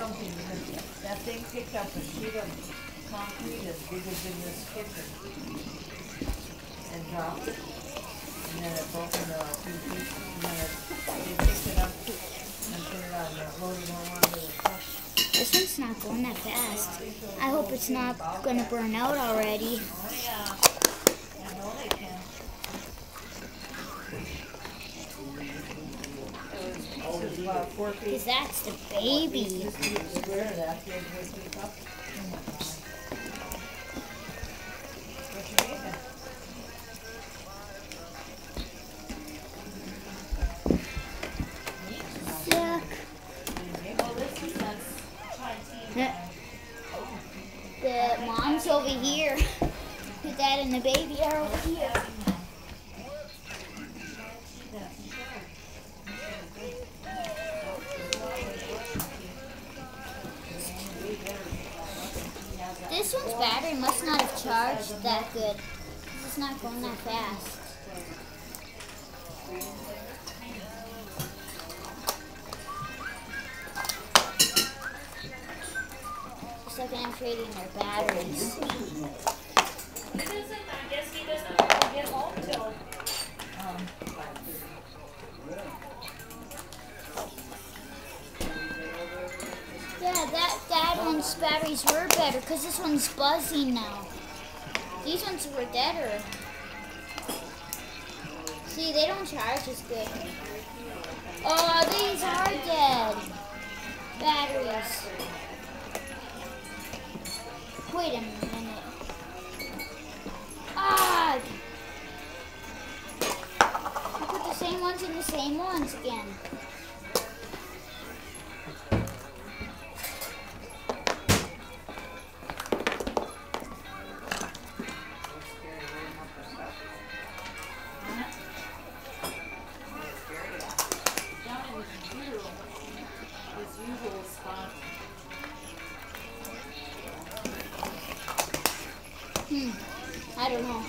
something. That thing picked up a sheet of concrete as big as in this kitchen and dropped it. And then it broke into a few pieces. And then they picked it up and put it on the loaded home onto the truck. This one's not going that fast. I hope it's not going to burn out already. Oh yeah. I know they can. This is about 4 feet. Because that's the baby. Square that big would pick up. Oh my God. What you making? Yuck. Oh, this is us trying to The mom's over here. The dad and the baby are over here. This one's battery must not have charged that good. It's not going that fast. It's like I'm trading their batteries. He doesn't, I guess he doesn't really get home till, Yeah, that one's batteries were better because this one's buzzing now. These ones were deader. See, they don't charge as good. Oh, these are dead. Batteries. Wait a minute. Ah! I put the same ones in the same ones again. I don't know.